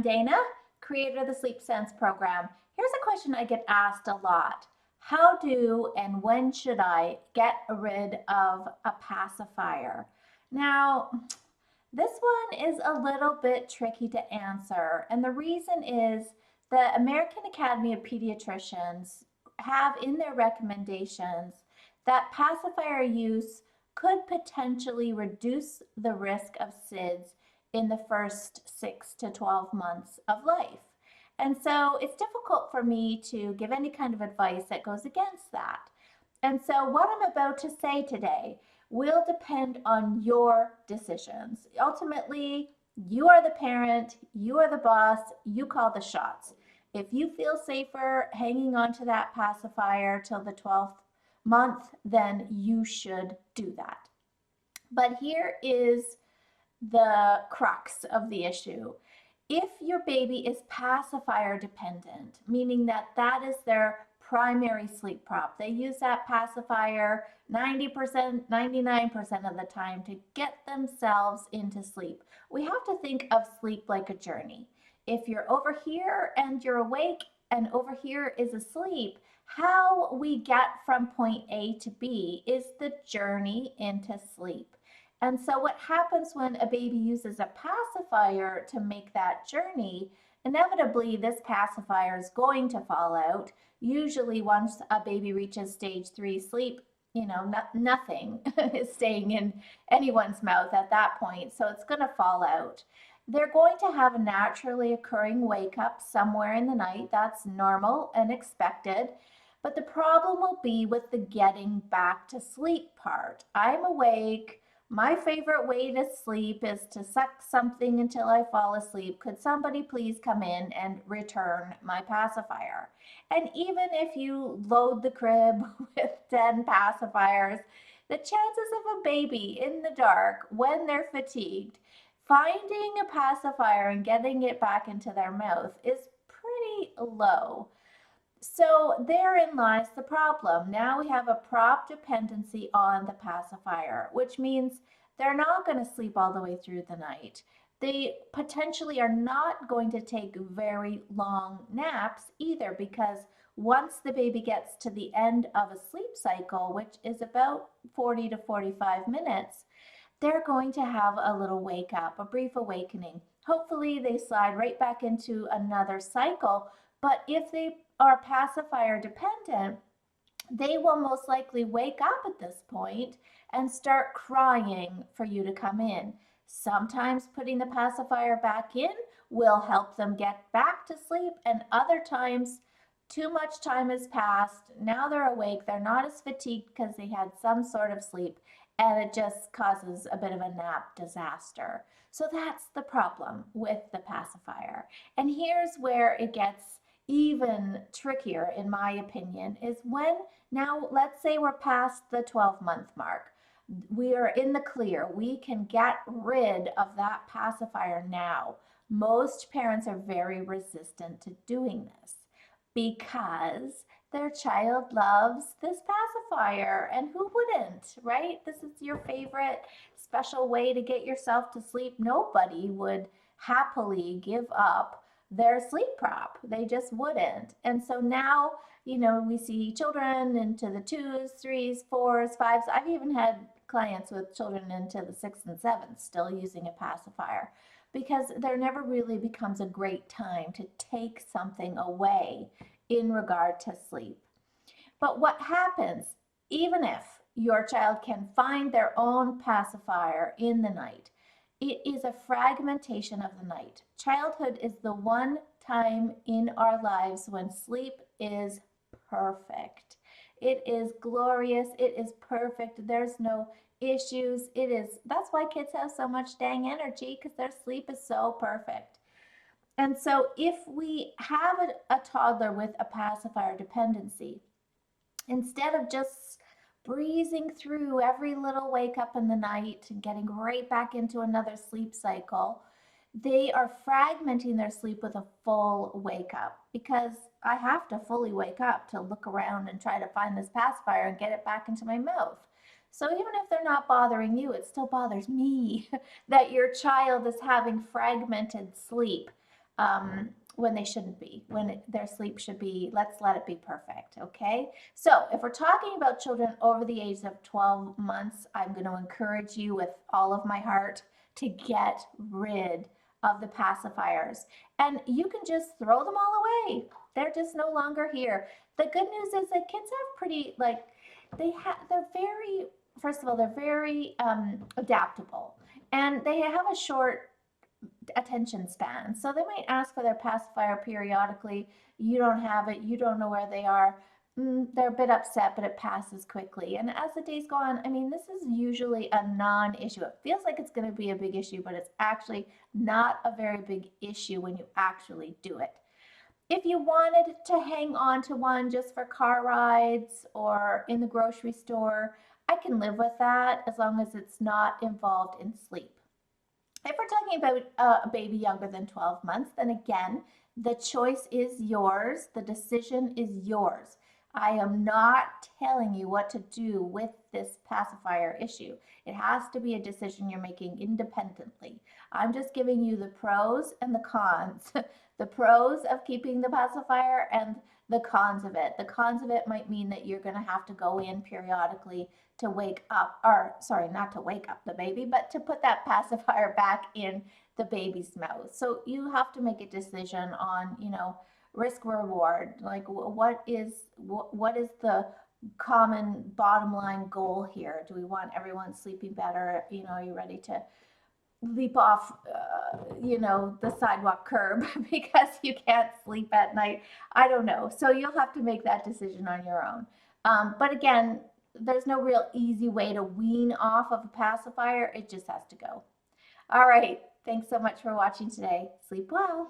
Dana, creator of the Sleep Sense program. Here's a question I get asked a lot. How do and when should I get rid of a pacifier? Now, this one is a little bit tricky to answer, and the reason is the American Academy of Pediatricians have in their recommendations that pacifier use could potentially reduce the risk of SIDS in the first 6 to 12 months of life. And so it's difficult for me to give any kind of advice that goes against that. And so what I'm about to say today will depend on your decisions. Ultimately, you are the parent, you are the boss, you call the shots. If you feel safer hanging on to that pacifier till the 12th month, then you should do that. But here is the crux of the issue. If your baby is pacifier dependent, meaning that that is their primary sleep prop, they use that pacifier 90%, 99% of the time to get themselves into sleep. We have to think of sleep like a journey. If you're over here and you're awake and over here is asleep, how we get from point A to B is the journey into sleep. And so what happens when a baby uses a pacifier to make that journey, inevitably this pacifier is going to fall out. Usually once a baby reaches stage 3 sleep, nothing is staying in anyone's mouth at that point, so it's going to fall out. They're going to have a naturally occurring wake up somewhere in the night. That's normal and expected. But the problem will be with the getting back to sleep part. I'm awake. My favorite way to sleep is to suck something until I fall asleep. Could somebody please come in and return my pacifier? And even if you load the crib with 10 pacifiers, the chances of a baby in the dark when they're fatigued finding a pacifier and getting it back into their mouth is pretty low. So therein lies the problem. Now we have a prop dependency on the pacifier, which means they're not going to sleep all the way through the night. They potentially are not going to take very long naps either, because once the baby gets to the end of a sleep cycle, which is about 40 to 45 minutes, they're going to have a little wake up, a brief awakening. Hopefully they slide right back into another cycle, but if they are pacifier dependent, they will most likely wake up at this point and start crying for you to come in. Sometimes putting the pacifier back in will help them get back to sleep, and other times too much time has passed. Now they're awake, they're not as fatigued because they had some sort of sleep, and it just causes a bit of a nap disaster. So that's the problem with the pacifier. And here's where it gets even trickier, in my opinion, is when now let's say we're past the 12-month mark. We are in the clear. We can get rid of that pacifier now. Most parents are very resistant to doing this because their child loves this pacifier, and who wouldn't, right? This is your favorite special way to get yourself to sleep. Nobody would happily give up their sleep prop. They just wouldn't. And so now, we see children into the 2s, 3s, 4s, 5s. I've even had clients with children into the 6th and 7th still using a pacifier, because there never really becomes a great time to take something away in regard to sleep. But what happens, even if your child can find their own pacifier in the night, it is a fragmentation of the night. Childhood is the one time in our lives when sleep is perfect. It is glorious. It is perfect. There's no issues. That's why kids have so much dang energy, because their sleep is so perfect. And so if we have a toddler with a pacifier dependency, instead of just breezing through every little wake up in the night and getting right back into another sleep cycle, they are fragmenting their sleep with a full wake up, because I have to fully wake up to look around and try to find this pacifier and get it back into my mouth. So even if they're not bothering you, it still bothers me that your child is having fragmented sleep. when they shouldn't be, when their sleep should be, let's let it be perfect, okay? So if we're talking about children over the age of 12 months, I'm going to encourage you with all of my heart to get rid of the pacifiers. And you can just throw them all away. They're just no longer here. The good news is that kids have pretty, like, they're very, first of all, they're very adaptable. And they have a short attention span. So they might ask for their pacifier periodically. You don't have it, you don't know where they are. They're a bit upset, but it passes quickly. And as the days go on, I mean, this is usually a non-issue. It feels like it's going to be a big issue, but it's actually not a very big issue when you actually do it. If you wanted to hang on to one just for car rides or in the grocery store, I can live with that as long as it's not involved in sleep. If we're talking about a baby younger than 12 months, then again, the choice is yours. The decision is yours. I am not telling you what to do with this pacifier issue. It has to be a decision you're making independently. I'm just giving you the pros and the cons. The pros of keeping the pacifier and the cons of it. The cons of it might mean that you're going to have to go in periodically to wake up, or sorry, not to wake up the baby, but to put that pacifier back in the baby's mouth. So you have to make a decision on, risk reward. Like what is the common bottom line goal here? Do we want everyone sleeping better? Are you ready to leap off, the sidewalk curb because you can't sleep at night? I don't know. So you'll have to make that decision on your own. But again, there's no real easy way to wean off of a pacifier. It just has to go. All right. Thanks so much for watching today. Sleep well.